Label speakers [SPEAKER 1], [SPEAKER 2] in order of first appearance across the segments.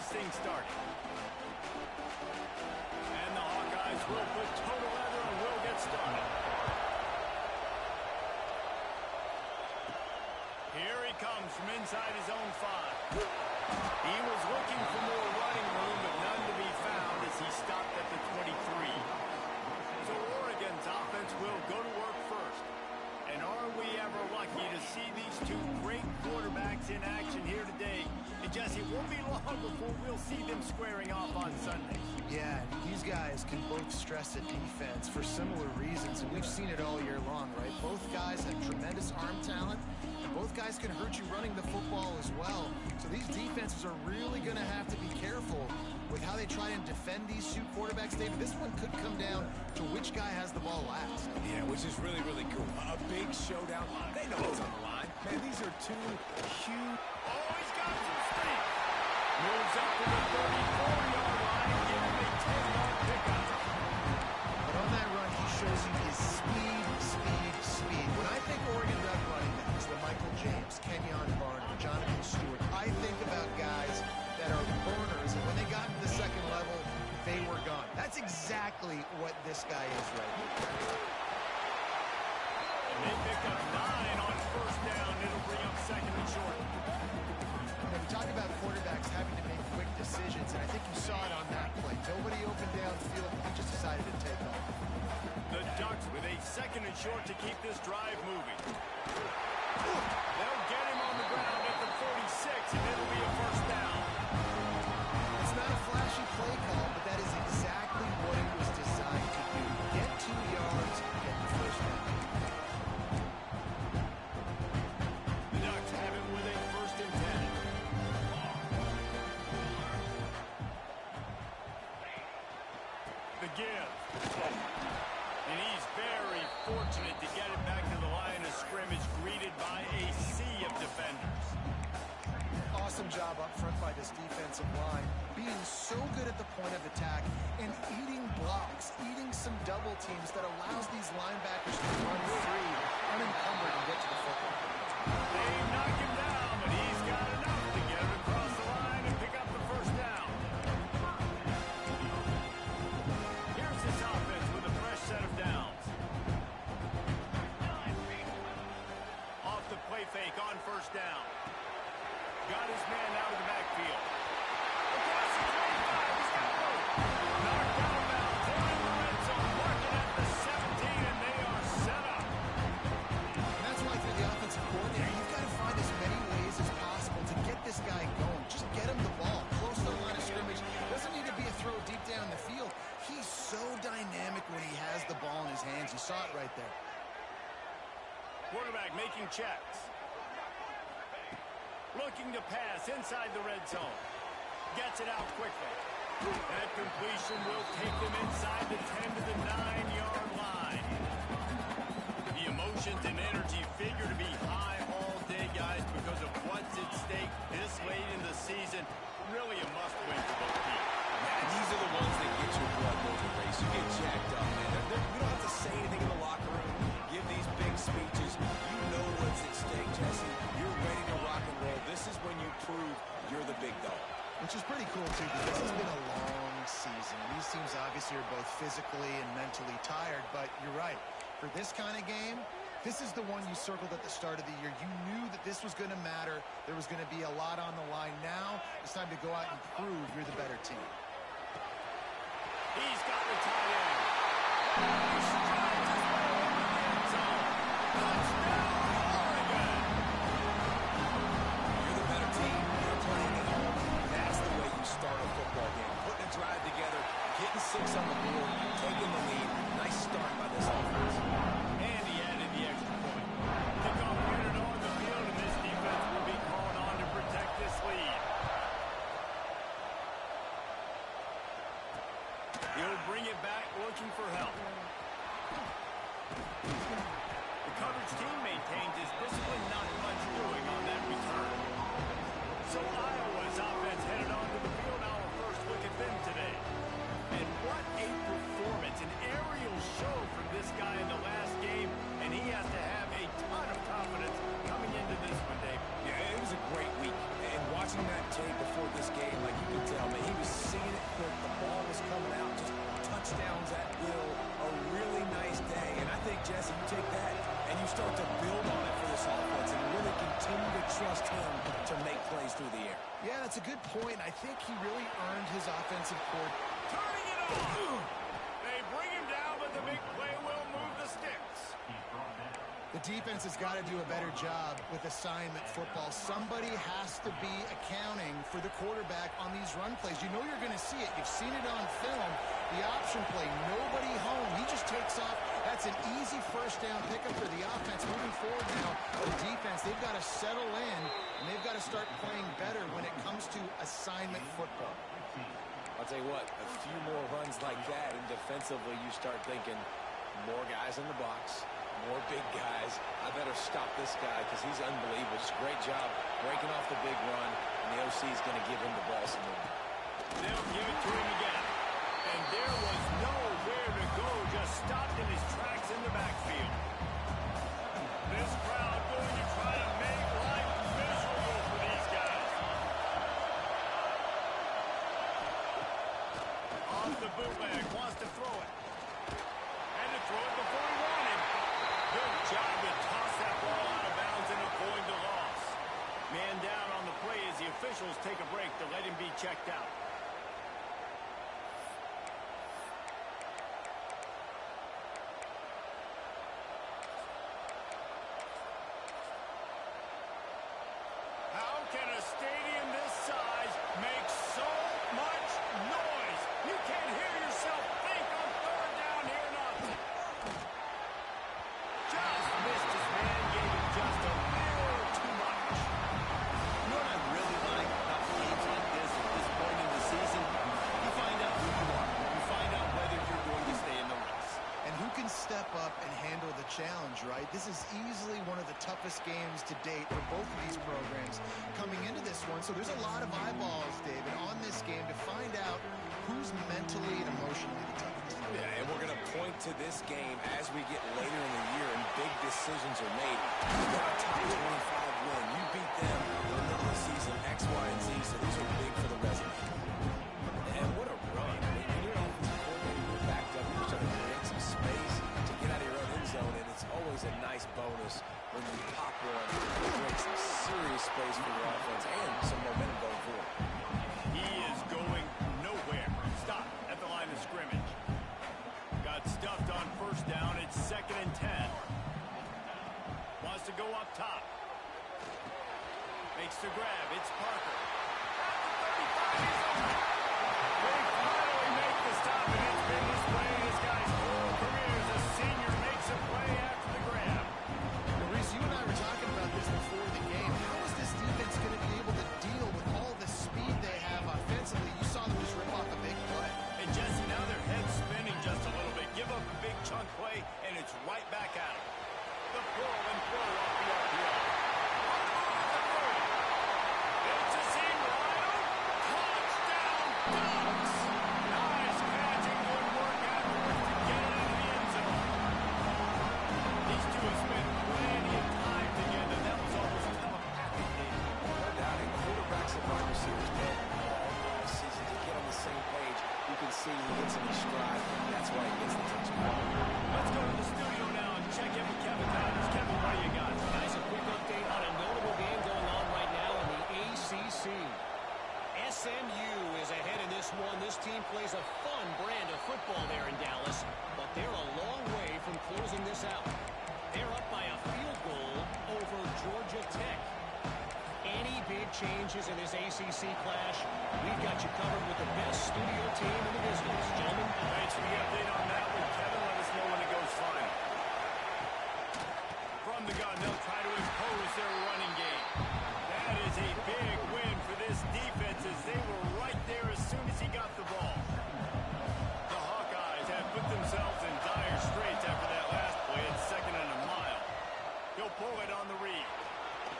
[SPEAKER 1] this thing started. And the Hawkeyes will put total leather and will get started. Here he comes from inside his own 5. He was looking for more running room, but none to be found as he stopped at the 23. So Oregon's offense will go to work first. And are we ever lucky to see these two great quarterbacks in action here today? And Jesse, it won't be long before we'll see them squaring off on Sundays.
[SPEAKER 2] Yeah, these guys can both stress a defense for similar reasons, and we've seen it all year long, right? Both guys have tremendous arm talent, and both guys can hurt you running the football as well. So these defenses are really going to have to be careful with how they try and defend these two quarterbacks, David. This one could come down to which guy has the ball last.
[SPEAKER 3] Yeah, which is really, really cool. A big showdown. They know what's on the line. Man, these are two huge...
[SPEAKER 1] Oh, he's got some speed. Moves up to the 34-yard line, give him a 10-yard pickup.
[SPEAKER 2] But on that run, he shows you his speed, speed, speed. When I think Oregon Duck running backs, the Michael James, Kenyon Barner, Jonathan Stewart, I think about guys that are burners, and when they got to the second level, they were gone. That's exactly what this guy is right here.
[SPEAKER 1] And they pick up 9 on first down. It'll bring up second and short.
[SPEAKER 2] And we talk about quarterbacks having to make quick decisions, and I think you saw it on that play. Nobody opened downfield. He just decided to take off.
[SPEAKER 1] The Ducks with a second and short to keep this drive moving. They'll get him on the ground at the 46, and it'll be a first down.
[SPEAKER 2] It's not a flashy play call, but that is exactly what it was designed to do. Get 2 yards, get the first down.
[SPEAKER 1] The Ducks have it with a first and 10. The give. And he's very fortunate to get it back to the line of scrimmage, greeted by a sea of defenders.
[SPEAKER 2] Awesome job up front by this defensive line, being so good at the point of attack and eating blocks, eating some double teams that allows these linebackers to run free, unencumbered, and get to the football.
[SPEAKER 1] They knock him down, but he's got enough to get him across the line and pick up the first down. Here's his offense with a fresh set of downs. Off the play fake on first down. Got his man out of the backfield. Across the 25, he's got room. Knocked out of bounds. They're in the red zone, marking at the 17, and they are set up.
[SPEAKER 2] And that's why through the offensive coordinator, you've got to find as many ways as possible to get this guy going. Just get him the ball close to the line of scrimmage. Doesn't need to be a throw deep down the field. He's so dynamic when he has the ball in his hands. You saw it right there.
[SPEAKER 1] Quarterback making checks. Looking to pass inside the red zone. Gets it out quickly. That completion will take them inside the 10 to the 9-yard line. The emotions and energy figure to be high all day, guys, because of what's at stake this late in the season. Really a must-win for both teams.
[SPEAKER 3] Man, these are the ones that get your blood moving, race. You get jacked up, man. You don't have to say anything in the locker room. Give these big speeches. You know what's at stake, Jesse. You're ready to rock and roll. This is when you prove you're the big dog.
[SPEAKER 2] Which is pretty cool, too, because it's been a long season. These teams obviously are both physically and mentally tired, but you're right. For this kind of game, this is the one you circled at the start of the year. You knew that this was going to matter. There was going to be a lot on the line. Now it's time to go out and prove you're the better team.
[SPEAKER 1] He's got the tight end. He strides his way into the end zone. Touchdown, Oregon!
[SPEAKER 3] You're the better team. You're playing at home. That's the way you start a football game. Putting a drive together, getting 6 on the board, taking the lead. Nice start by this offense.
[SPEAKER 1] And he added the extra point. Kickoff unit on the field, and this defense will be called on to protect this lead. He'll bring it back looking for help. The coverage team maintains his discipline, not much doing on that return. So Iowa's offense headed onto the field. Now our first look at them today. And what a performance. An air
[SPEAKER 3] to make plays through the air.
[SPEAKER 2] Yeah, that's a good point. I think he really earned his offensive court.
[SPEAKER 1] Turning it on. They bring him down, but the big play will move the sticks.
[SPEAKER 2] The defense has got to do a better job with assignment football. Somebody has to be accounting for the quarterback on these run plays. You know you're going to see it. You've seen it on film. The option play, nobody home. He just takes off. That's an easy first down pickup for the offense. Moving forward now, the defense, they've got to settle in, and they've got to start playing better when it comes to assignment football.
[SPEAKER 3] I'll tell you what, a few more runs like that, and defensively you start thinking more guys in the box, more big guys. I better stop this guy because he's unbelievable. Just great job breaking off the big run, and the OC is going to give him the ball some more.
[SPEAKER 1] They'll give it to him again. And there was nowhere to go, just stopped in his tracks in the backfield. This crowd going to try to make life miserable for these guys. Off the bootleg, wants to throw it. And to throw it before he wanted. Good job to toss that ball out of bounds and avoid the loss. Man down on the play as the officials take a break to let him be checked out. How can a stadium this size make so much noise? You can't hear yourself think on third down here, nothing. Just missed his man, gave him just a little too much.
[SPEAKER 4] You know what I really like about games like this at this point in the season? You find out who you are. You find out whether you're going to stay in the race.
[SPEAKER 2] And who can step up and handle the challenge, right? This is easily one of the toughest games to date for both of these programs coming into this one. So there's a lot of eyeballs, David, on this game to find out who's mentally and emotionally the toughest.
[SPEAKER 3] Yeah, and we're going to point to this game as we get later in the year and big decisions are made. You got a top 25 win. You beat them in the middle of the season, X, Y, and Z, so these are big for the resume. And what a run. I mean, when you're offensive coordinator, you're backed up, you're trying to create some space to get out of your own end zone, and it's always a nice bonus when you pop one to create some serious space for your offense and some momentum going forward.
[SPEAKER 1] He is going nowhere. Stop at the line of scrimmage. Got stuffed on first down. It's 2nd and 10. Wants to go up top. Makes the grab. It's Parker. At the 35. He's open. They finally make the stop, and it's been this way his guy's whole career as a senior makes a play after the grab.
[SPEAKER 2] Reese, you and I were talking about this before the game. How is this defense going to be able to deal with all the speed they have offensively? You saw them just rip off a big play.
[SPEAKER 1] And Jesse, now their head's spinning just a little bit. Give up a big chunk play, and it's right back at him. The pull and throw off the RPO. It's a seam wide. Touchdown, Ducks! Nice catch and good work afterwards to get it into the end zone. These two have spent plenty of time together. That was almost telepathic, David.
[SPEAKER 3] No doubt, and quarterbacks and wide receivers don't all season to get on the same page. You can see he hits him in stride. That's why he gets the touchdown.
[SPEAKER 1] Let's go to the studio now and check in with Kevin Dodgers. Kevin, what do you got?
[SPEAKER 5] Guys, a quick update on a notable game going on right now in the ACC. SMU is ahead in this one. This team plays a fun brand of football there in Dallas, but they're a long way from closing this out. They're up by a field goal over Georgia Tech. Any big changes in this ACC clash, we've got you covered with the best studio team in the business. Gentlemen,
[SPEAKER 1] Thanks for the update on that one, Kevin. Let us know when it goes final. From the gun, they'll try to impose their running game. That is a big win for this defense as they were right there as soon as he got the ball. The Hawkeyes have put themselves in dire straits after that last play. It's 2nd and a mile. He'll pull it on the read.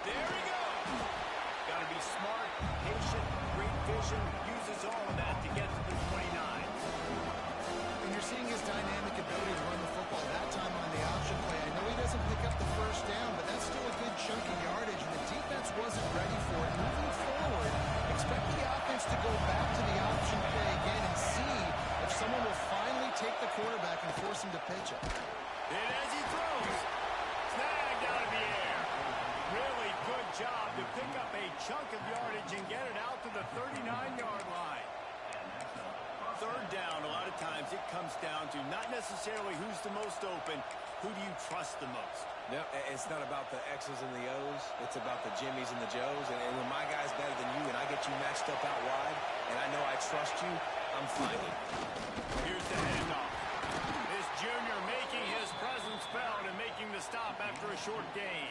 [SPEAKER 1] There he goes. Got to be smart, patient, great vision. Uses all of that to get to the 29.
[SPEAKER 2] And you're seeing his dynamic ability to run the football that time on the option play. I know he doesn't pick up the first down, but that's still a good chunk of yardage, and the defense wasn't ready for it. Moving forward, expect the offense to go back to the option play again and see if someone will finally take the quarterback and force him to pitch it.
[SPEAKER 1] And as he throws, snagged out of the air. Really good job to pick up a chunk of yardage and get it out to the 39-yard line. Third down, a lot of times it comes down to not necessarily who's the most open, who do you trust the most?
[SPEAKER 3] No, it's not about the X's and the O's. It's about the Jimmies and the Joes. And when my guy's better than you and I get you matched up out wide and I know I trust you, I'm fighting.
[SPEAKER 1] Here's the handoff. This junior making his presence felt and making the stop after a short gain.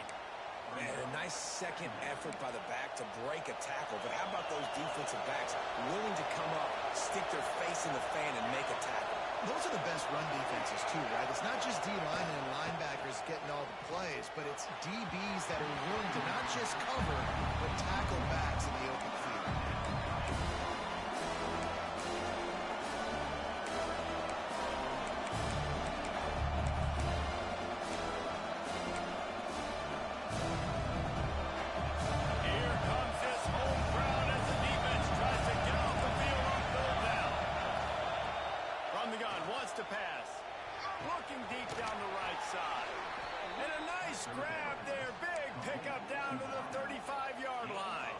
[SPEAKER 3] Man, a nice second effort by the back to break a tackle. But how about those defensive backs willing to come up, stick their face in the fan, and make a tackle?
[SPEAKER 2] Those are the best run defenses, too, right? It's not just D-line and linebackers getting all the plays, but it's DBs that are willing to not just cover, but tackle backs in the open field.
[SPEAKER 1] Here comes this home crowd as the defense tries to get off the field on third down. From the gun, wants to pass. Looking deep down the right side. And a nice grab there. Big pickup down to the 35-yard line.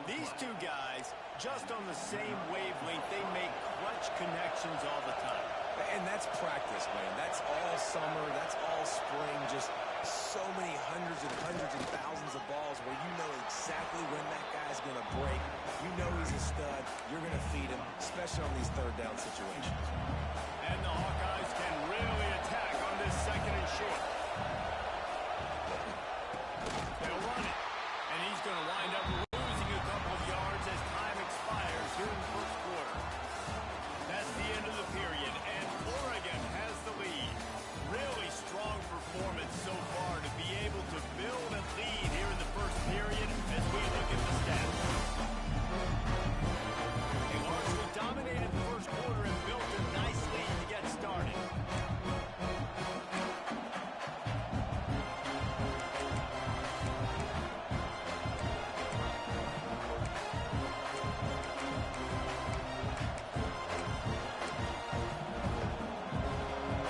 [SPEAKER 1] These two guys, just on the same wavelength, they make clutch connections all the time.
[SPEAKER 3] And that's practice, man. That's all summer. That's all spring. Just so many hundreds and thousands of balls where you know exactly when that guy's going to break. You know he's a stud. You're going to feed him, especially on these third down situations.
[SPEAKER 1] And the Hawkeyes can really attack on this second and short. They'll run it. And he's going to wind up losing a couple of yards as time expires here in the first quarter. That's the end of the period, and Oregon has the lead. Really strong performance so far to be able to build a lead here in the first period as we look at the stats. They largely dominated the first quarter and built a nice lead to get started.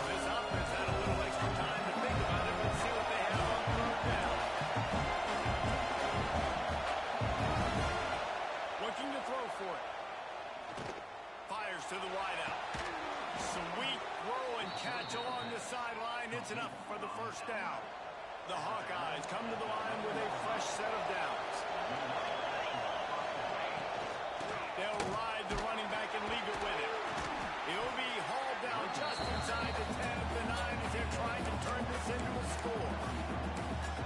[SPEAKER 1] This offense had a little extra time to think about it. Let's see what they have on third down. Looking to throw for it. Fires to the wideout. Sweet throw and catch along the sideline. It's enough for the first down. The Hawkeyes come to the line with a fresh set of downs. They'll ride the running back and leave it with him. He'll be hauled down just inside the 10 of the 9 as they're trying to turn this into a score.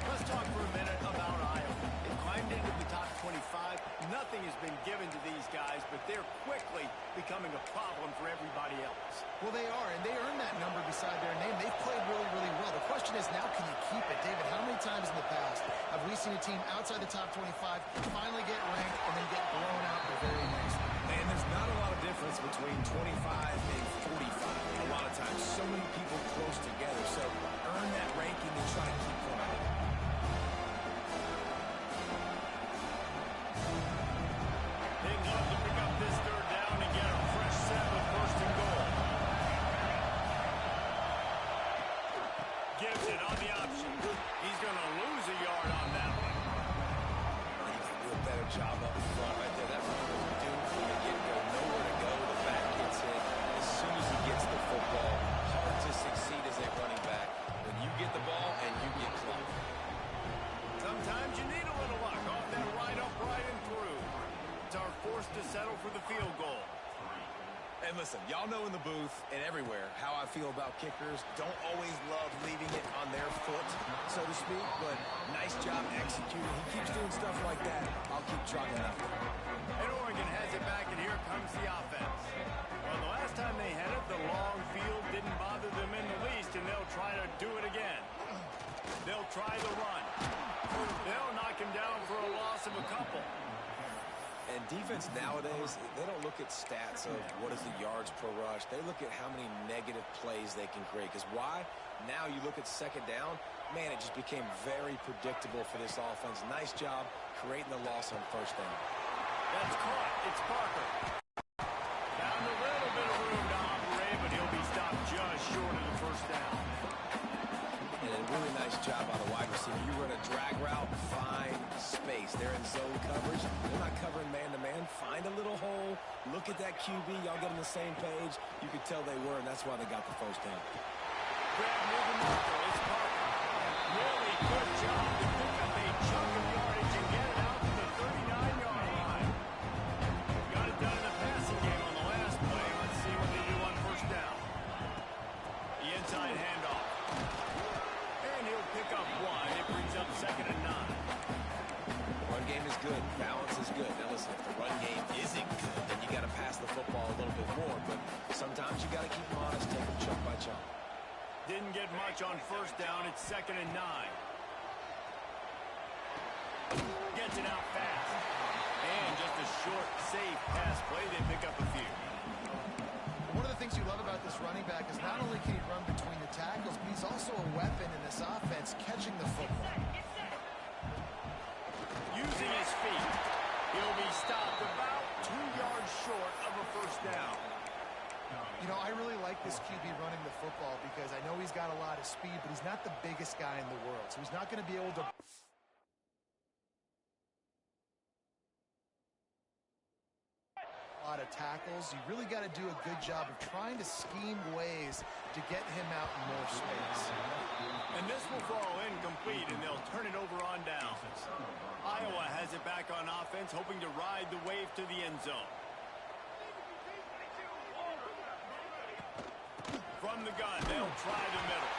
[SPEAKER 1] Let's talk for a minute about Iowa. They climbed into the top 25. Nothing has been given to these guys, but they're quickly becoming a problem for everybody else.
[SPEAKER 2] Well, they are, and they earned that number beside their name. They've played really, really well. The question is, now can you keep it? David, how many times in the past have we seen a team outside the top 25 finally get ranked and then get blown out the very next one?
[SPEAKER 3] Man, there's not a lot of difference between 25 and 45. A lot of times, so many people close together. So earn that ranking and try to keep climbing.
[SPEAKER 1] They'd love to pick up this third down and get a fresh set with first and goal. Gives it on the option. He's going to lose a yard on that one.
[SPEAKER 3] He did a real better job up front right there. That run was doomed from the get-go. Nowhere to go. The back gets hit. As soon as he gets the football, hard to succeed as a running back when you get the ball and you get clocked.
[SPEAKER 1] Sometimes you need a little luck off that right upright and through. It's our forced to settle for the field goal.
[SPEAKER 3] And listen, y'all know in the booth and everywhere how I feel about kickers. Don't always love leaving it on their foot, so to speak, but nice job executing. He keeps doing stuff like that. I'll keep trying that.
[SPEAKER 1] And Oregon has it back, and here comes the offense. Well, the last time they had it, the long field didn't bother them in the least, and they'll try to do it again. They'll try the run. They'll knock him down for a loss of a couple.
[SPEAKER 3] And defense nowadays, they don't look at stats of what is the yards per rush. They look at how many negative plays they can create. Because why? Now you look at second down, man, it just became very predictable for this offense. Nice job creating the loss on first down.
[SPEAKER 1] That's caught. It's Parker. Found a little bit of room to operate, but he'll be stopped just short of the first down.
[SPEAKER 3] And a really nice job by the wide receiver. You run a drag route, find space. They're in zone coverage. They're not covering man-to-man. Find a little hole. Look at that QB. Y'all get on the same page. You could tell they were, and that's why they got the first down.
[SPEAKER 1] Grab near the marker. It's Parker. Really good job to pick up a chunk of yardage and get it out to the 39-yard line. Got it done in the passing game on the last play. Let's see what they do on first down. The inside handoff. And he'll pick up one. It brings up 2nd and 9.
[SPEAKER 3] Run game is good. Balance is good. Now listen, if the run game isn't good, then you got to pass the football a little bit more. But sometimes you got to keep them honest, take them chunk by chunk.
[SPEAKER 1] Didn't get much on first down. It's 2nd and 9. Gets it out fast. And just a short, safe pass play. They pick up a few.
[SPEAKER 2] One of the things you love about this running back is not only can he run between the tackles, but he's also a weapon in this offense catching the football.
[SPEAKER 1] Using his feet, he'll be stopped about 2 yards short of a first down.
[SPEAKER 2] You know, I really like this QB running the football because I know he's got a lot of speed, but he's not the biggest guy in the world. So he's not going to be able to... a lot of tackles. You really got to do a good job of trying to scheme ways to get him out in more space.
[SPEAKER 1] And this will fall incomplete, and they'll turn it over on downs. Iowa has it back on offense, hoping to ride the wave to the end zone. From the gun, they'll try the middle.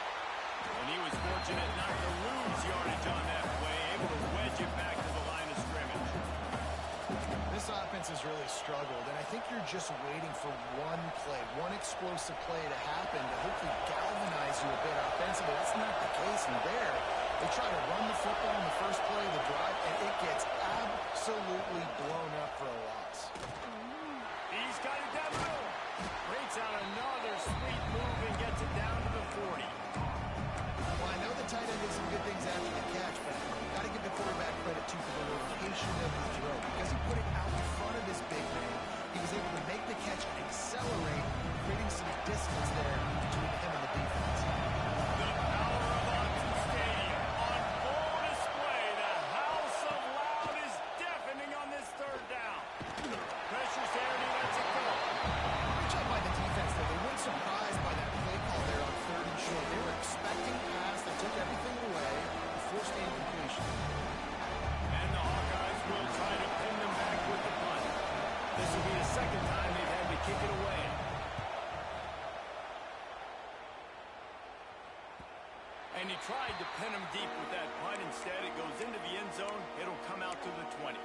[SPEAKER 1] And he was fortunate not to lose yardage on that play, able to wedge it back to the line of scrimmage.
[SPEAKER 2] This offense has really struggled, and I think you're just waiting for one play, one explosive play to happen to hopefully galvanize you a bit offensively. That's not the case in there. They try to run the football in the first play of the drive, and it gets absolutely blown up for a loss.
[SPEAKER 1] He's got it down the middle. Breaks out another sweet move and gets it down to the 40.
[SPEAKER 2] Well, I know the tight end did some good things after the catch, but you've got to give the quarterback credit, too, for the location of the throw. Because he put it out in front of his big man, he was able to make the catch and accelerate, creating some distance there between him and the defense.
[SPEAKER 1] The power of Autzen Stadium on full display. The house of loud is deafening on this third down. Pressure's there and he lets it go.
[SPEAKER 2] Great job by the defense there. They weren't surprised by that play call there on 3rd and short. They were expecting pass. They took everything away, forced the incompletion.
[SPEAKER 1] And the Hawkeyes will try to pin them back with the punt. This will be the 2nd time they've had to kick it away. And he tried to pin him deep with that punt. Instead, it goes into the end zone. It'll come out to the 20.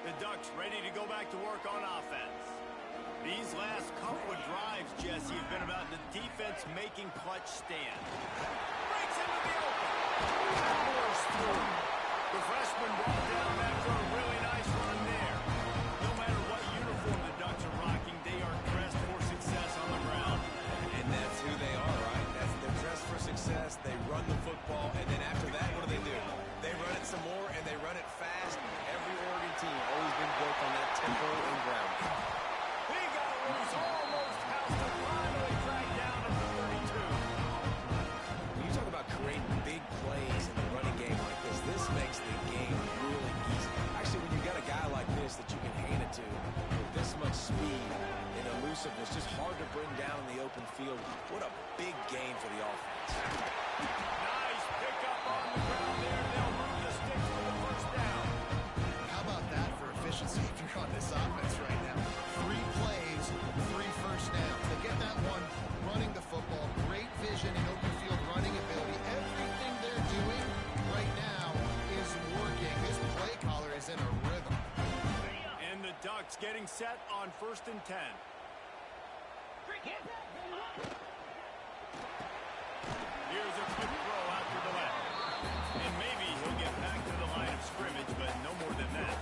[SPEAKER 1] The Ducks ready to go back to work on offense. These last couple of drives, Jesse, have been about the defense making clutch stands. Breaks into the open. Powers through. The freshman brought down after a really nice run there. No matter what uniform the Ducks are rocking, they are dressed for success on the ground.
[SPEAKER 3] And that's who they are, right? They're dressed for success. They run the football, and then after that, what do? They run it some more, and they run it fast. Every Oregon team always been built on that tempo and ground.
[SPEAKER 1] He got loose, almost housed to finally track down at the 32.
[SPEAKER 3] When you talk about creating big plays in the running game like this makes the game really easy. Actually, when you got a guy like this that you can hand it to with this much speed and elusiveness, just hard to bring down in the open field. What a big game for the offense.
[SPEAKER 1] Nice pickup on the ground there. They'll move the sticks for the first down.
[SPEAKER 2] How about that for efficiency if you're on this offense right now? 3 plays, 3 first downs. They get that one running the football. Great vision and open field running ability. Everything they're doing right now is working. This play caller is in a rhythm.
[SPEAKER 1] And the Ducks getting set on 1st and 10. Here's a quick throw out to the left. And maybe he'll get back to the line of scrimmage, but no more than that.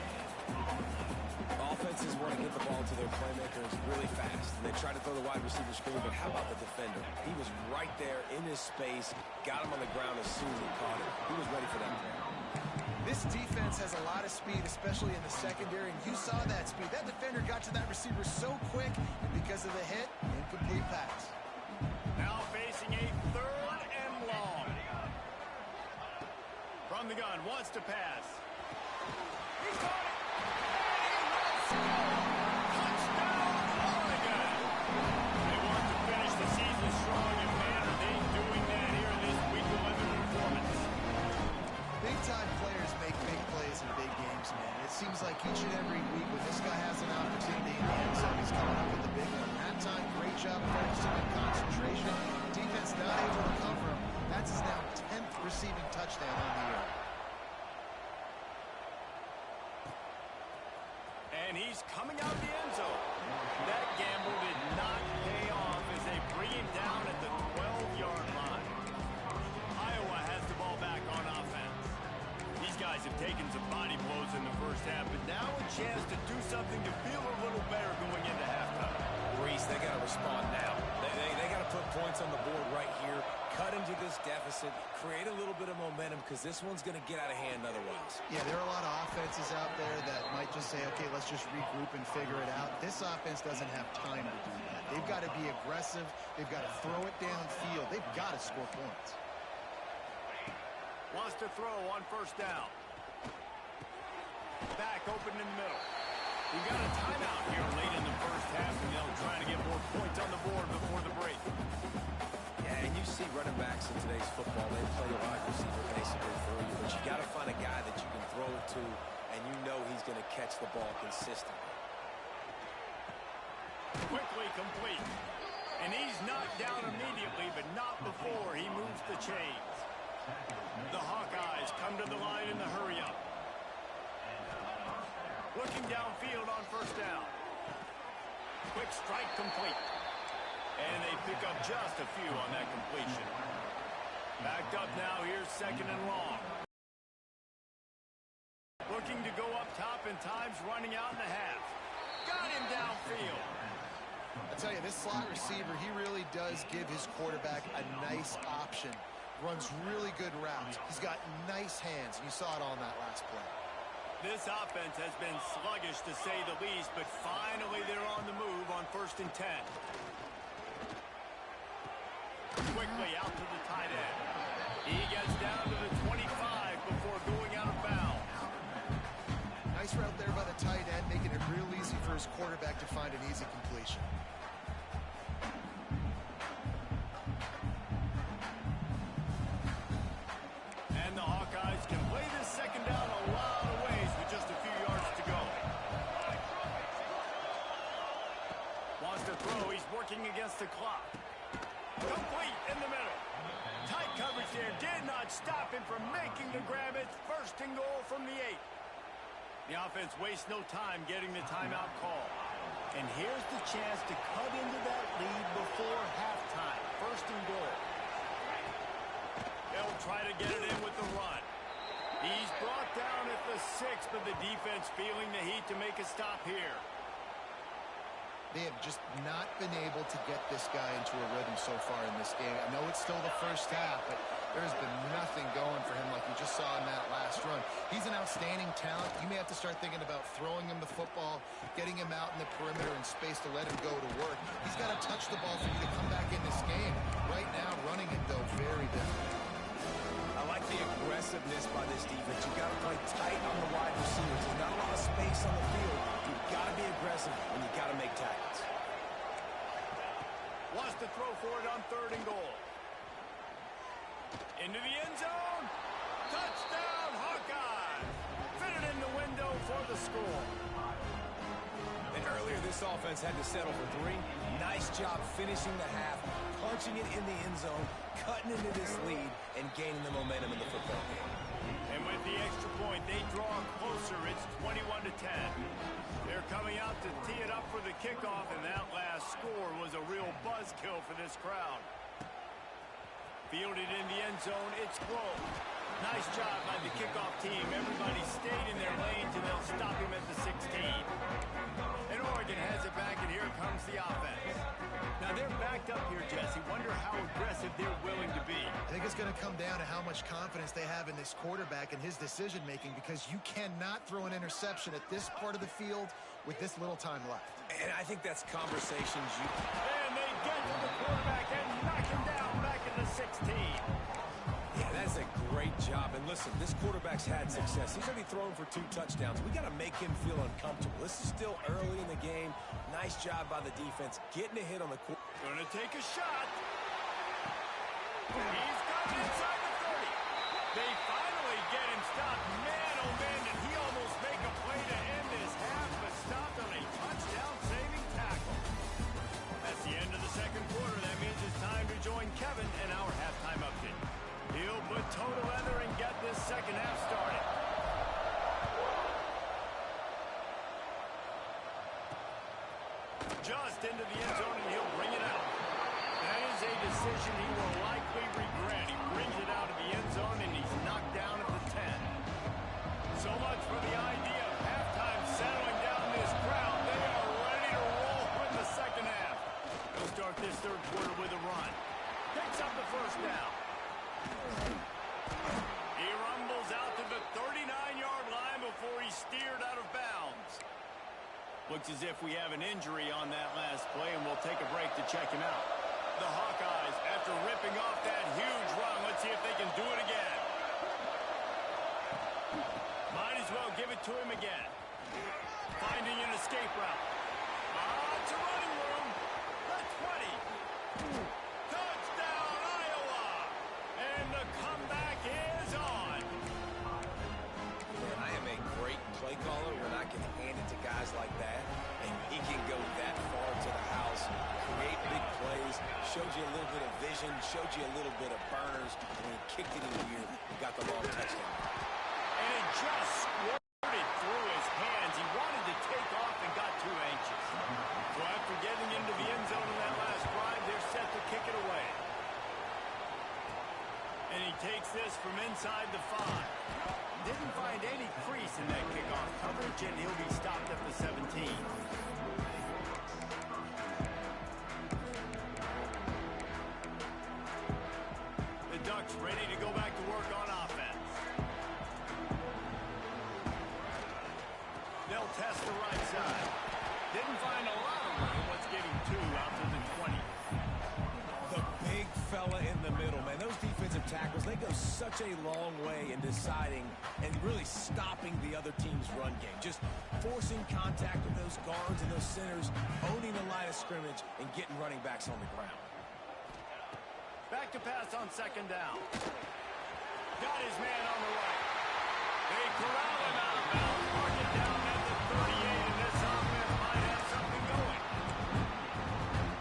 [SPEAKER 3] Offenses want to get the ball to their playmakers really fast. They try to throw the wide receiver screen, but how about the defender? He was right there in his space, got him on the ground as soon as he caught it. He was ready for that play.
[SPEAKER 2] This defense has a lot of speed, especially in the secondary, and you saw that speed. That defender got to that receiver so quick, and because of the hit, incomplete pass.
[SPEAKER 1] Now facing a 3rd and long. from the gun, wants to pass. He's got it. And he lets go. Touchdown, Oregon. They want to finish the season strong, and man, are they doing that here in this Week 11 performance.
[SPEAKER 2] Big-time players make big plays in big games, man. It seems like each and every week when this guy has an opportunity in the end zone, he's coming up with the big one. That time, great job focusing on concentration. Defense not able to cover him. That's his now 10th receiving touchdown on the year.
[SPEAKER 1] And he's coming out of the end zone. That gamble did not pay off as they bring him down at the 12-yard line. Iowa has the ball back on offense. These guys have taken some body blows in the first half, but now a chance to do something to feel a little better going into halftime.
[SPEAKER 3] Reese, they got to respond now. They got to put points on the board right here, cut into this deficit, create a little bit of momentum, because this one's going to get out of hand otherwise.
[SPEAKER 2] Yeah, there are a lot of offenses out there that might just say, okay, let's just regroup and figure it out. This offense doesn't have time to do that. They've got to be aggressive. They've got to throw it downfield. They've got to score points.
[SPEAKER 1] Wants to throw on first down. Back open in the middle. We've got a timeout here late in the first half, and they'll try to get more points on the board before the break.
[SPEAKER 3] Yeah, and you see running backs in today's football, they play a wide receiver basically for you, but you got to find a guy that you can throw it to, and you know he's going to catch the ball consistently.
[SPEAKER 1] Quickly complete. And he's knocked down immediately, but not before he moves the chains. The Hawkeyes come to the line in the hurry-up. Looking downfield on first down. Quick strike complete. And they pick up just a few on that completion. Backed up now, here's second and long. Looking to go up top, and time's running out in the half. Got him downfield.
[SPEAKER 2] I tell you, this slot receiver, he really does give his quarterback a nice option. Runs really good routes. He's got nice hands, and you saw it all in that last play.
[SPEAKER 1] This offense has been sluggish, to say the least, but finally they're on the move on 1st and 10. Quickly out to the tight end. He gets down to the 25 before going out of bounds.
[SPEAKER 2] Nice route there by the tight end, making it real easy for his quarterback to find an easy completion.
[SPEAKER 1] And the Hawkeyes can play this second down a lot of ways with just a few yards to go. Wants to throw. He's working against the clock. Complete in the middle. Tight coverage there. Did not stop him from making the grab. It's 1st and goal from the 8. The offense wastes no time getting the timeout call. And here's the chance to cut into that lead before halftime. 1st and goal. They'll try to get it in with the run. He's brought down at the 6, but the defense feeling the heat to make a stop here.
[SPEAKER 2] They have just not been able to get this guy into a rhythm so far in this game. I know it's still the first half, but there's been nothing going for him like we just saw in that last run. He's an outstanding talent. You may have to start thinking about throwing him the football, getting him out in the perimeter and space to let him go to work. He's got to touch the ball for you to come back in this game. Right now, running it, though, very difficult.
[SPEAKER 3] I like the aggressiveness by this defense. You've got to play tight on the wide receivers. There's not a lot of space on the field. You've got to be aggressive, and you've got to make tackles.
[SPEAKER 1] Wants to throw for it on 3rd and goal. Into the end zone. Touchdown, Hawkeyes. Fit it in the window for the score.
[SPEAKER 3] And earlier, this offense had to settle for 3. Nice job finishing the half, punching it in the end zone, cutting into this lead, and gaining the momentum in the football game.
[SPEAKER 1] And with the extra point, they draw closer. It's 21-10. They're coming out to tee it up for the kickoff, and that last score was a real buzzkill for this crowd. Fielded in the end zone, it's close. Nice job by the kickoff team. Everybody stayed in their lanes, and they'll stop him at the 16. And Oregon has it back, and here comes the offense. Now they're backed up here, Jesse. Wonder how aggressive they're willing to be.
[SPEAKER 2] I think it's going to come down to how much confidence they have in this quarterback and his decision-making, because you cannot throw an interception at this part of the field with this little time left.
[SPEAKER 3] And I think that's conversations you...
[SPEAKER 1] And they get to the quarterback and knock him down back in the 16.
[SPEAKER 3] Yeah, that's a great great job. And listen, this quarterback's had success. He's already thrown for 2 touchdowns. We got to make him feel uncomfortable. This is still early in the game. Nice job by the defense getting a hit on the quarter.
[SPEAKER 1] Gonna take a shot. He's got it inside the 30. They finally get him stopped. Man, oh man, did he almost make a play to end this half, but stopped on a touchdown-saving tackle. That's the end of the second quarter. That means it's time to join Kevin in our halftime update. He'll put total leather and get this second half started. Just into the end zone, and he'll bring it out. That is a decision he will likely regret. He brings it out of the end zone, and he's knocked down at the 10. So much for the idea of halftime settling down this crowd. They are ready to roll in the second half. They'll start this third quarter with a run. Picks up the first down. He rumbles out to the 39-yard line before he's steered out of bounds. Looks as if we have an injury on that last play, and we'll take a break to check him out. The Hawkeyes, after ripping off that huge run, let's see if they can do it again. Might as well give it to him again. Finding an escape route. It's a running room. The 20. Touchdown, Iowa. And the comeback is on.
[SPEAKER 3] Man, I am a great play caller when I can hand it to guys like that, and he can go that far to the house, create big plays, showed you a little bit of vision, showed you a little bit of burners, and he kicked it in here and got the long touchdown.
[SPEAKER 1] And it just squirted through his hands. He wanted to take off and got too anxious. So after getting into the end zone in that last drive, they're set to kick it away. And he takes this from inside the 5. Didn't find any crease in that kickoff coverage, and he'll be stopped at the 17. The Ducks ready to go back to work on offense. They'll test the right side. Didn't find a lot of room. Let's give him 2 out to the 20.
[SPEAKER 3] The big fella in the middle, man. Those defensive tackles, they go such a long way in deciding and really stopping the other team's run game. Just forcing contact with those guards and those centers, owning the line of scrimmage, and getting running backs on the ground.
[SPEAKER 1] Back to pass on second down. Got his man on the right. They corral him out of bounds. Mark it down at the 38, and this offense might have something going.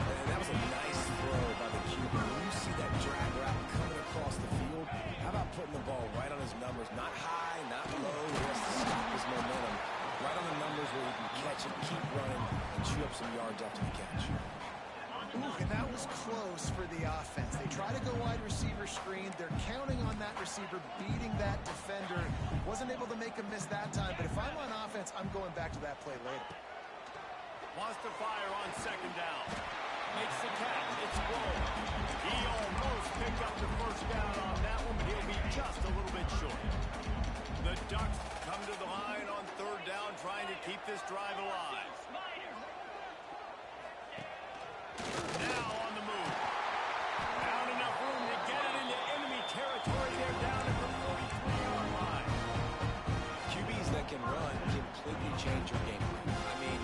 [SPEAKER 3] And that was a nice throw by the QB. When you see that drag route coming across the field, how about putting the ball right on his numbers? Not high, not low. He has to stop his momentum. Right on the numbers where he can catch it, keep running, and chew up some yards after the catch.
[SPEAKER 2] Ooh, and that was close for the offense. They try to go wide receiver screen. They're counting on that receiver beating that defender. Wasn't able to make a miss that time, but if I'm on offense, I'm going back to that play later.
[SPEAKER 1] Wants to fire on second down. Makes the catch. It's rolled. He almost picked up the first down on that one, but he'll be just a little bit short. The Ducks come to the line on third down, trying to keep this drive alive. Now on the move. Found enough room to get it into enemy territory. They're down at the 43-yard line.
[SPEAKER 3] QBs that can run completely change your game. I mean,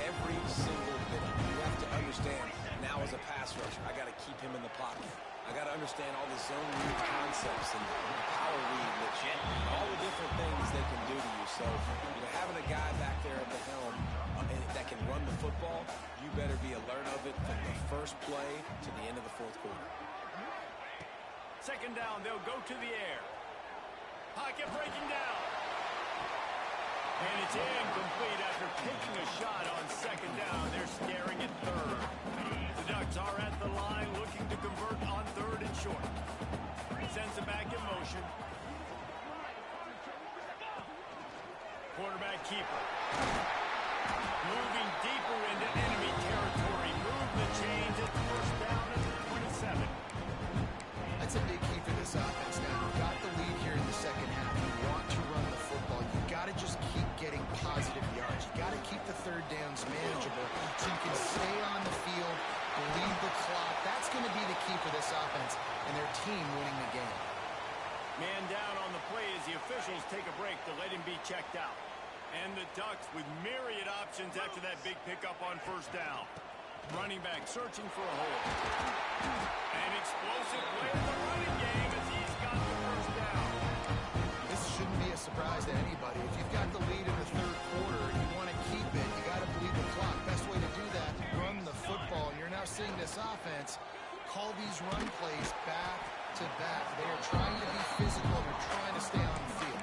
[SPEAKER 3] every single bit of it. You have to understand, now as a pass rusher, I got to keep him in the pocket. I got to understand all the zone read concepts and power read, legit, all the different things they can do to you. So, having a guy back there at the helm that can run the football, you better be alert of it from the first play to the end of the fourth quarter.
[SPEAKER 1] Second down, they'll go to the air. Pocket breaking down. And it's incomplete after taking a shot on second down. They're staring at third. The Ducks are at the line looking to convert on third and short. Sends it back in motion. Quarterback keeper. Moving deeper into enemy territory. Move the chains at first down at the 27.
[SPEAKER 2] That's a big key for this offense now. You've got the lead here in the second half. You want to run the football. You've got to just keep getting positive yards. You've got to keep the third downs manageable so you can stay on the field, bleed the clock. That's going to be the key for this offense and their team winning the game.
[SPEAKER 1] Man down on the play as the officials take a break to let him be checked out. And the Ducks with myriad options after that big pickup on first down. Running back searching for a hole. An explosive play in the running game as he's got the first down.
[SPEAKER 2] This shouldn't be a surprise to anybody. If you've got the lead in the third quarter and you want to keep it, you got to bleed the clock. Best way to do that, run the football. And you're now seeing this offense call these run plays back to back. They are trying to be physical. They're trying to stay on the field.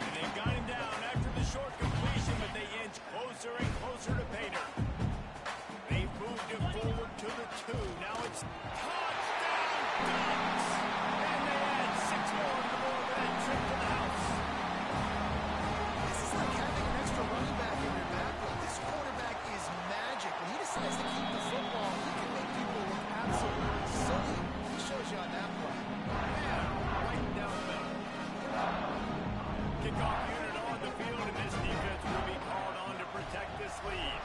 [SPEAKER 1] And they've got him down after the short completion, but they inch closer and closer to Pater. They've moved it forward to the 2. Now it's touchdown Ducks! And they add 6 more to the board with that trip to the house.
[SPEAKER 2] This is like having an extra running back in your back row. This quarterback is magic. When he decides to keep the football, he can make people look absolutely silly. He shows you on that play.
[SPEAKER 1] Yeah, right down the middle. Kickoff unit on the field, and this defense will be called on to protect this lead.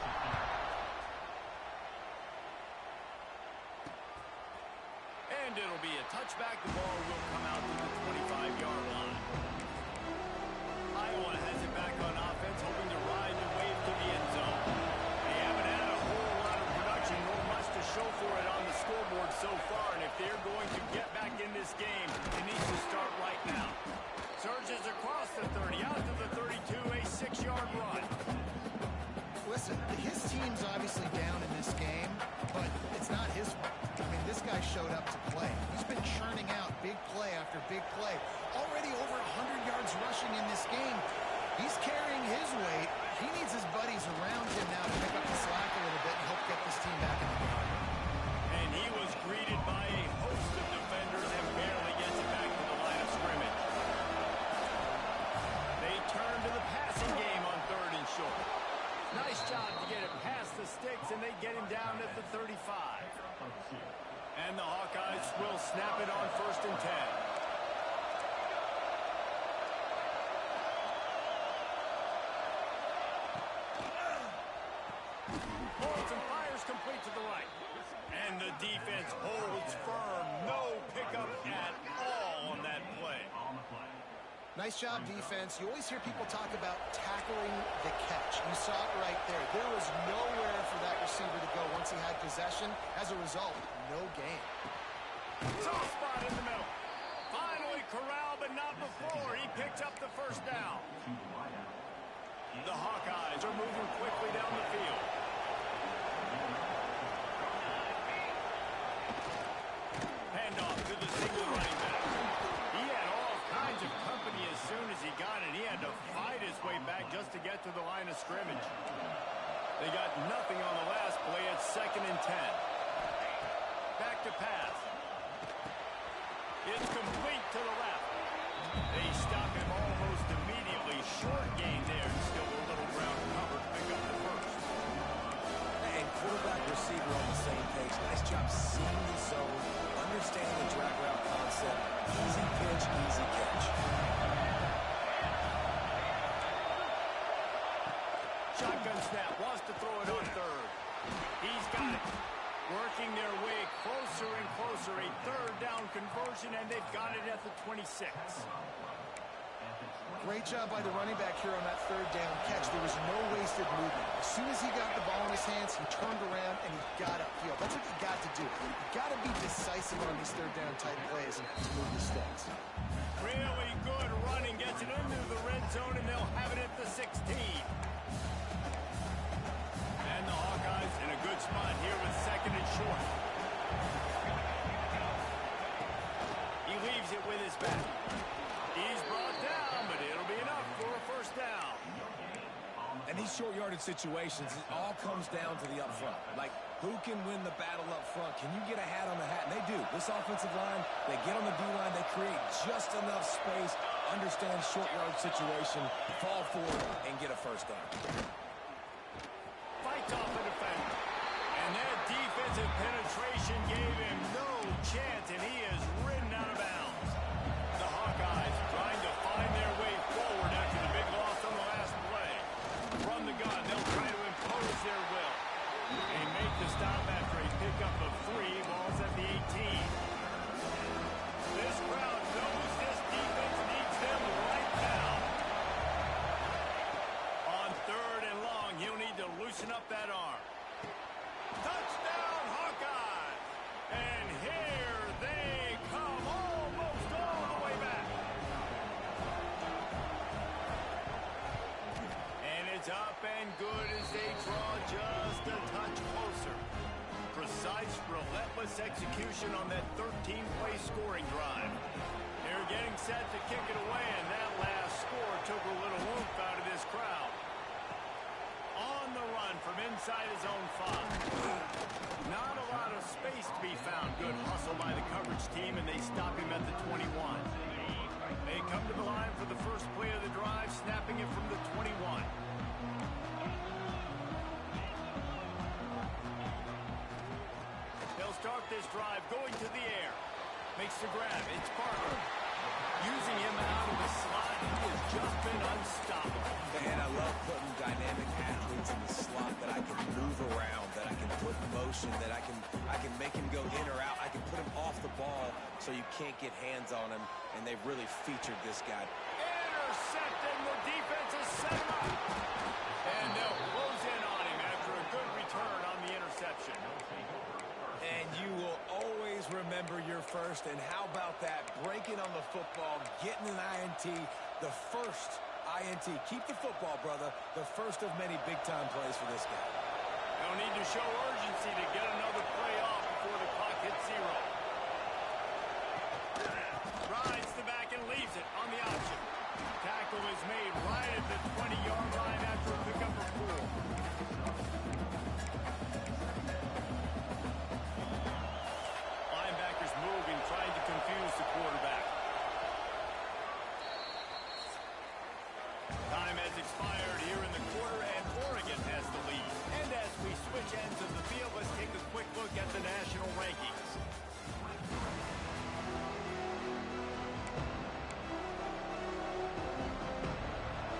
[SPEAKER 1] And it'll be a touchback. The ball will come out to the 25-yard line. Iowa has it back on offense, hoping to ride and wave to the end zone. They haven't had a whole lot of production, nor much to show for it on the scoreboard so far. And if they're going to get back in this game, it needs to start right now. Surges across the 30, out to the 32, a 6-yard run.
[SPEAKER 2] Listen, his team's obviously down in this game, but it's not his fault. I mean, this guy showed up to play. He's been churning out big play after big play. Already over 100 yards rushing in this game. He's carrying his weight. He needs his buddies around him now to pick up the slack a little bit and help get this team back in the game.
[SPEAKER 1] And he was greeted by a host of defenders and barely gets it back to the line of scrimmage. They turn to the passing game on 3rd and short. Nice job to get it past the sticks, and they get him down at the 35. And the Hawkeyes will snap it on 1st and 10. Holds and fires complete to the right. And the defense holds firm. No pickup at all on that play.
[SPEAKER 2] Nice job, defense. You always hear people talk about tackling the catch. You saw it right there. There was nowhere for that receiver to go once he had possession. As a result, no gain.
[SPEAKER 1] Soft spot in the middle. Finally corralled, but not before. He picks up the first down. The Hawkeyes are moving quickly down the field. Handoff to the single running back. He had all kinds of company as soon as he got it. He had to fight his way back just to get to the line of scrimmage. They got nothing on the last play. It's 2nd and 10. Back to pass. It's complete to the left. They stop him almost immediately. Short gain there. Still a little ground cover to pick up the first.
[SPEAKER 3] And quarterback receiver on the same page. Nice job seeing the zone, understanding the drag route concept. Easy pitch, easy catch.
[SPEAKER 1] Shotgun snap. Wants to throw it on 3rd. He's got it. Working their way closer and closer. A 3rd down conversion, and they've got it at the 26.
[SPEAKER 2] Great job by the running back here on that 3rd down catch. There was no wasted movement. As soon as he got the ball in his hands, he turned around and he got upfield. That's what you got to do. You got to be decisive on these 3rd down type plays to move the sticks.
[SPEAKER 1] Really good running. Gets it into the red zone, and they'll have it at the 16. And the Hawkeyes in a good spot here with 2nd and short. He leaves it with his back. He's brought down, but it'll be enough for a first down.
[SPEAKER 3] And these short yardage situations, it all comes down to the up front. Like, who can win the battle up front? Can you get a hat on the hat? And they do. This offensive line, they get on the D-line, they create just enough space, understand short yardage situation, fall forward, and get a first down.
[SPEAKER 1] Fights off the defender. And that defensive penetration gave him no chance, and he is ridden out of bounds. The Hawkeyes trying to find their way forward after the big loss on the last play. From the gun, they'll try to impose their will. They make the stop after a pickup of 3. Ball's at the 18. This crowd knows this defense loosen up that arm. Touchdown, Hawkeye! And here they come, almost all the way back. And it's up and good as they draw just a touch closer. Precise, relentless execution on that 13-play scoring drive. They're getting set to kick it away, and that last score took a little oomph out of this crowd. On the run from inside his own 5. Not a lot of space to be found. Good hustle by the coverage team, and they stop him at the 21. They come to the line for the first play of the drive, snapping it from the 21. They'll start this drive going to the air. Makes the grab. It's Parker. Using him out of the slot, he has just been unstoppable.
[SPEAKER 3] Man, I love putting dynamic athletes in the slot that I can move around, that I can put in motion, that I can make him go in or out. I can put him off the ball so you can't get hands on him, and they've really featured this guy.
[SPEAKER 1] Intercepted, the defense has set him up. And they'll close in on him after a good return on the interception.
[SPEAKER 3] And you will always remember your first, and how about that? Breaking on the football, getting an INT, the first INT. Keep the football, brother. The first of many big-time plays for this guy.
[SPEAKER 1] No need to show urgency to get another play off before the clock hits 0. Rides the back and leaves it on the option. Tackle is made right at the 20-yard line after a pickup of 4. Moving, trying to confuse the quarterback. Time has expired here in the quarter, and Oregon has the lead. And as we switch ends of the field, let's take a quick look at the national rankings.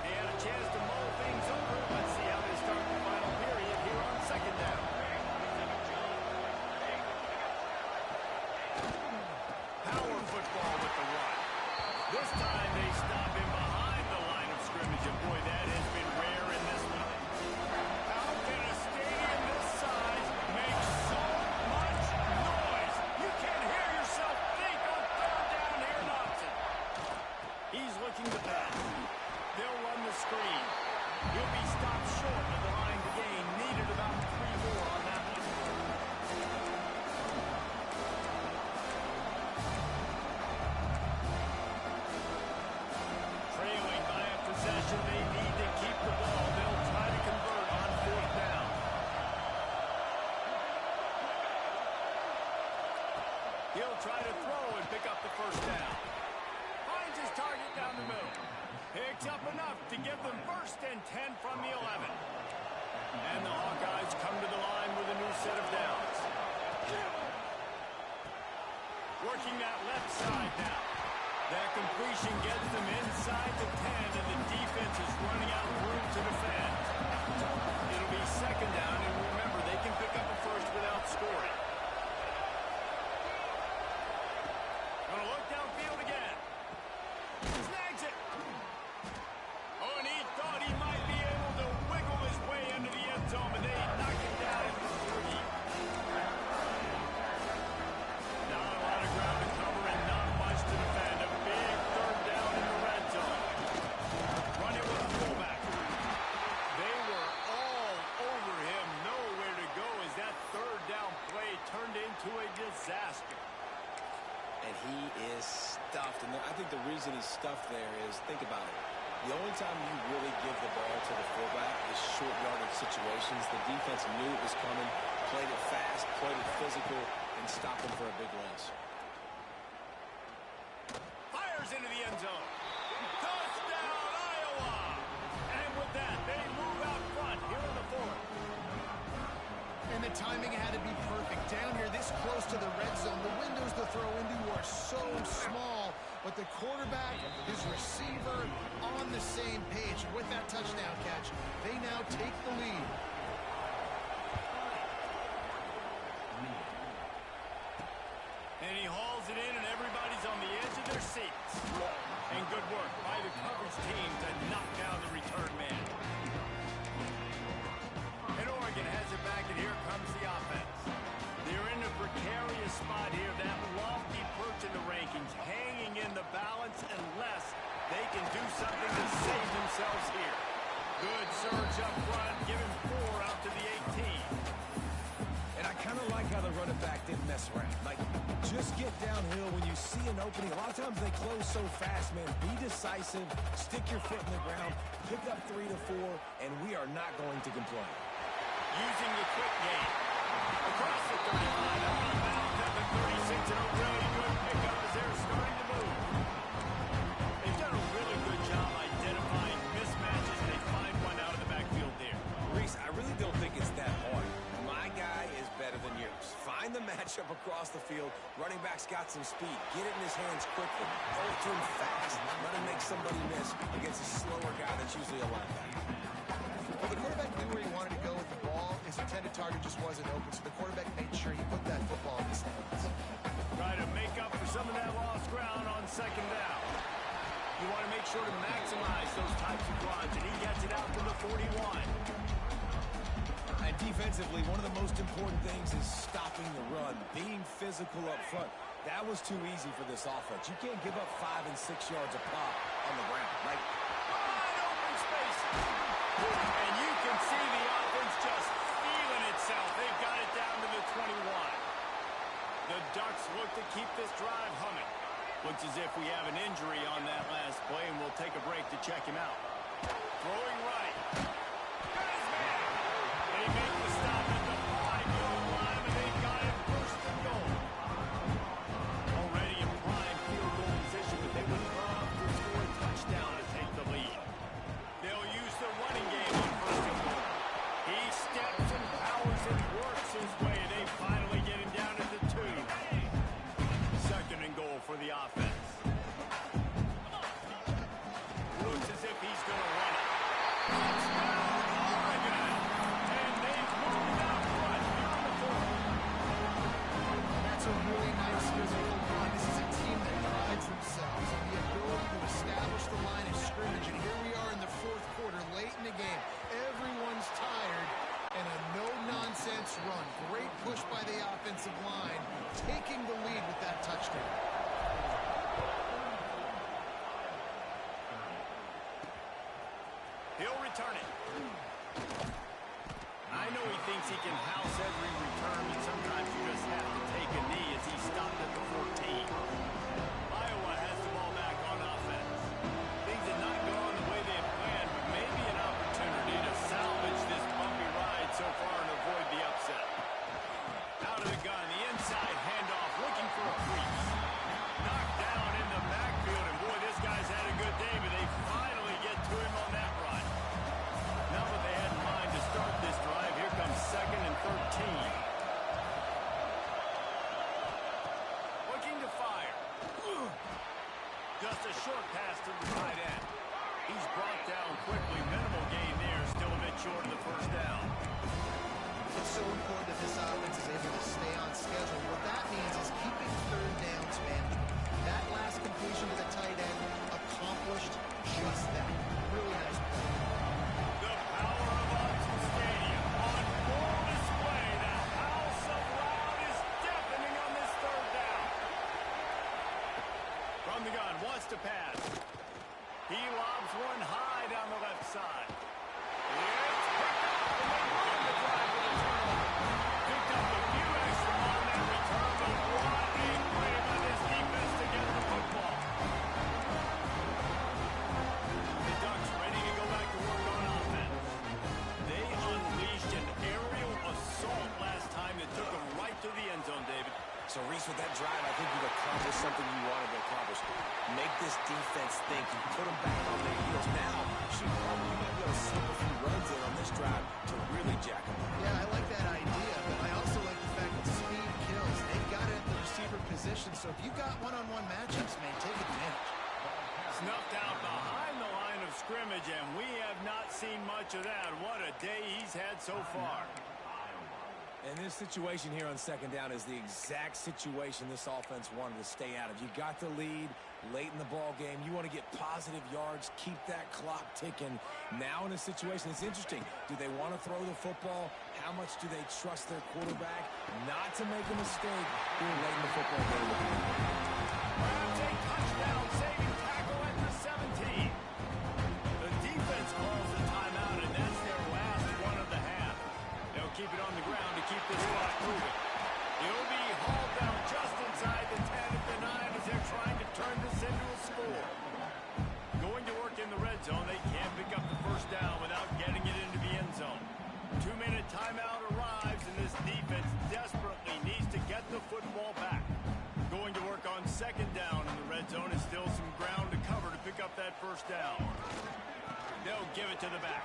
[SPEAKER 1] They had a chance to mull things over. Let's see how they start the final period here on second down. Power football with the run. This time they stop him behind the line of scrimmage, and boy, that has been rare in this one. How can a stadium this size make so much noise? You can't hear yourself think on third down here, Knotson. He's looking to pass. They'll run the screen. He'll be stopped short of the line to gain. Needed about 3 more on that one. Trailing by a possession, they need to keep the ball. They'll try to convert on 4th down. He'll try to throw and pick up the first down. Finds his target down the middle. Picks up enough to give them 1st and 10 from the 11. And the Hawkeyes come to the line with a new set of downs. Working that left side now. That completion gets them inside the 10, and the defense is running out of room to defend. It'll be 2nd down, and remember, they can pick up a first without scoring. Gonna look downfield again. Snags it. Oh, and he thought he might be able to wiggle his way into the end zone, but they knocked him down at the 30. Not a lot of ground to cover and not much to defend. A big 3rd down in the red zone. Running with the fullback. They were all over him. Nowhere to go as that 3rd down play turned into a disaster.
[SPEAKER 3] And he is stuffed. And I think the reason he's stuffed there is, think about it. The only time you really give the ball to the fullback is short yardage situations. The defense knew it was coming, played it fast, played it physical, and stopped him for a big loss.
[SPEAKER 1] Fires into the end zone. Touchdown, Iowa! And with that, they move out front here in the 4th.
[SPEAKER 2] And the timing had to be perfect. Down here, this close to the red zone, the windows to throw into are so small, but the quarterback, his receiver, on the same page. With that touchdown catch, they now take the lead.
[SPEAKER 1] And he hauls it in, and everybody's on the edge of their seats. And good work by the coverage team to knock down the return man. And
[SPEAKER 3] mess around. Like, just get downhill when you see an opening. A lot of times they close so fast, man. Be decisive, stick your foot in the ground, pick up 3 to 4, and we are not going to complain.
[SPEAKER 1] Using the quick game. Across the 35, out of bounds at the 36, and a really good pickup as they're starting to move. They've done a really good job identifying mismatches, and they find one out of the backfield there.
[SPEAKER 3] Reese, I really don't think it's that hard. My guy is better than yours. Find the matchup across the field. Running back's got some speed. Get it in his hands quickly. Throw it to him fast. Let him make somebody miss against a slower guy that's usually a linebacker.
[SPEAKER 2] Well, the quarterback knew where he wanted to go with the ball. His intended target just wasn't open, so the quarterback made sure he put that football in his hands.
[SPEAKER 1] Try to make up for some of that lost ground on second down. You want to make sure to maximize those types of runs, and he gets it out to the 41.
[SPEAKER 3] And defensively, one of the most important things is stopping the run, being physical up front. That was too easy for this offense. You can't give up 5 and 6 yards a pop on the ground. Like,
[SPEAKER 1] wide open space. And you can see the offense just feeling itself. They've got it down to the 21. The Ducks look to keep this drive humming. Looks as if we have an injury on that last play, and we'll take a break to check him out. Throwing right. Got his man. They make the stop at the 5-yard line, and they've got it first and goal. Already in prime field goal position, but they would love to score a touchdown to take the lead. They'll use the running game on first and goal. He steps and powers and works his way, and they finally get him down at the 2. Second and goal for the offense. Looks as if he's going to run it. Touchdown, Oregon! And they've moved out front here in the fourth.
[SPEAKER 2] That's a really nice physical run. This is a team that prides themselves on the ability to establish the line of scrimmage. And here we are in the fourth quarter, late in the game. Everyone's tired, and a no-nonsense run. Great push by the offensive line, taking the lead with that touchdown.
[SPEAKER 1] He'll return it. I know he thinks he can house every return, but sometimes you just have to take a knee as he stopped at the 14. Iowa has the ball back on offense. Things have not gone the way they had planned, but maybe an opportunity to salvage this bumpy ride so far and avoid the upset. Out of the gun, the inside handoff, looking for a crease. Knocked down in the backfield, and boy, this guy's had a good day, but they finally get to him on that run. Not what they had in mind to start this drive. Here comes 2nd and 13. Looking to fire. Just a short pass to the tight end. He's brought down quickly. Minimal gain there. Still a bit short of the first down.
[SPEAKER 2] It's so important that this offense is able to stay on schedule. What that means is keeping third downs manageable. That last completion to the tight end accomplished just that. Really nice play.
[SPEAKER 1] The power of Autzen Stadium on full display. The house of loud is deafening on this third down. From the gun, wants to pass. He lobs one high down the left side. It's picked up, and they run the drive with a turnover. Picked up a few extra on that return, but what a play by this defense to get the football. The Ducks ready to go back to work on offense. They unleashed an aerial assault last time that took them right to the end zone, David.
[SPEAKER 3] so Reese, with that drive, I think you've accomplished something you wanted to accomplish. Make this defense think. You put them back on their heels. Now, shoot, you might be able to slip a few runs in on this drive to really jack them up.
[SPEAKER 2] Yeah, I like that idea, but I also like the fact that speed kills. They've got it at the receiver position, so if you've got one-on-one matchups, man, take advantage.
[SPEAKER 1] Snuffed out behind the line of scrimmage, and we have not seen much of that. What a day he's had so far.
[SPEAKER 3] And this situation here on second down is the exact situation this offense wanted to stay out of. You got the lead late in the ball game. You want to get positive yards, keep that clock ticking. Now in a situation, it's interesting. Do they want to throw the football? How much do they trust their quarterback not to make a mistake here late in the football game?
[SPEAKER 1] Rams a touchdown, saving tackle at the 17. The defense calls the timeout, and that's their last one of the half. They'll keep it on the ground to keep this clock moving. He'll be hauled that first down. They'll give it to the back.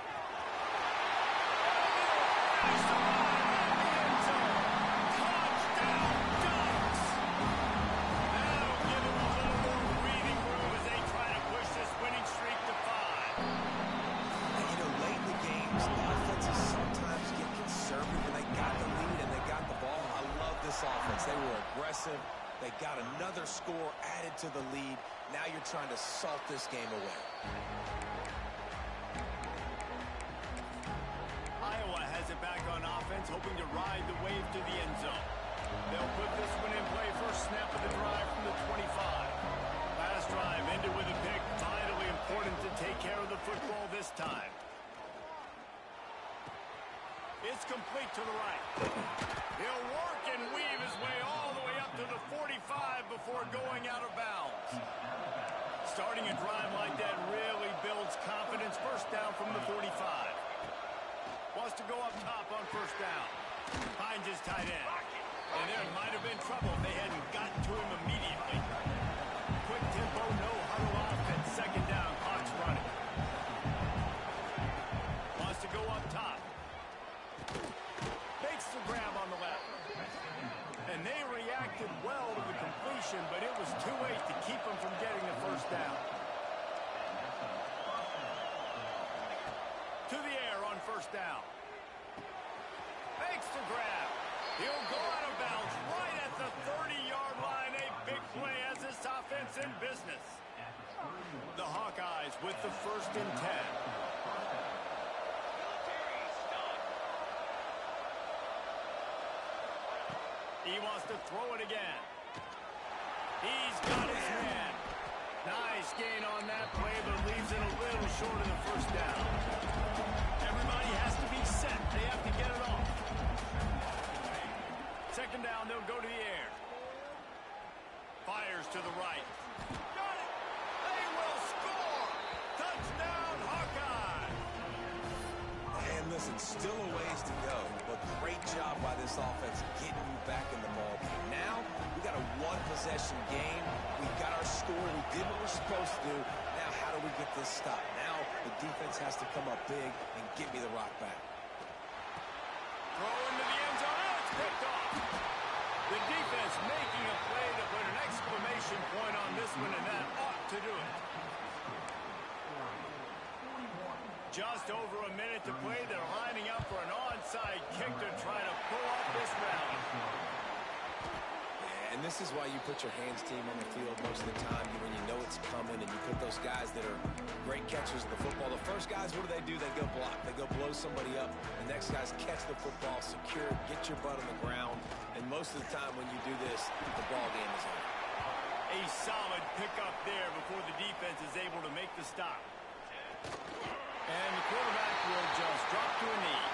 [SPEAKER 1] Touchdown Ducks! That'll give them a little more breathing room as they try to push this winning streak to 5.
[SPEAKER 3] And, you know, late in the games, offenses sometimes get conservative when they got the lead and they got the ball. I love this offense. They were aggressive. They got another score added to the lead. Now you're trying to salt this game away.
[SPEAKER 1] Iowa has it back on offense, hoping to ride the wave to the end zone. They'll put this one in play first snap of the drive from the 25. Last drive ended with a pick. Vitally important to take care of the football this time. It's complete to the right. He'll work and weave his way all the way up to the 45 before going out of bounds. Starting a drive like that really builds confidence. First down from the 45. Wants to go up top on first down. Finds his tight end. And there might have been trouble if they hadn't gotten to him immediately. Quick tempo, no huddle offense. Second down, clock's running. Wants to go up top. Makes the grab on the left. And they reacted well to the completion, but it was too late to keep them from getting the first down. To the air on first down. Makes the grab. He'll go out of bounds right at the 30-yard line. A big play as this offense in business. The Hawkeyes with the first and 10. He wants to throw it again. He's got his man. Nice gain on that play, but leaves it a little short of the first down. Everybody has to be set. They have to get it off. Second down, they'll go to the air. Fires to the right. Got it! They will score! Touchdown, Hawkeye!
[SPEAKER 3] And listen, still a ways to go, but great job by this offense getting you back in the ball game. Now, we got a one-possession game. We got our score. We did what we're supposed to do. Now, how do we get this stopped? Now, the defense has to come up big and get me the rock back.
[SPEAKER 1] Throw into the end zone. Oh, it's picked off. The defense making a play to put an exclamation point on this one, and that ought to do it. Just over a minute to play. They're lining up for an onside kick to try to pull off this rally.
[SPEAKER 3] And this is why you put your hands team on the field most of the time when you know it's coming, and you put those guys that are great catchers of the football. The first guys, what do? They go block. They go blow somebody up. The next guys catch the football, secure, get your butt on the ground. And most of the time when you do this, the ball game is over.
[SPEAKER 1] A solid pickup there before the defense is able to make the stop. And the quarterback will just drop to a knee.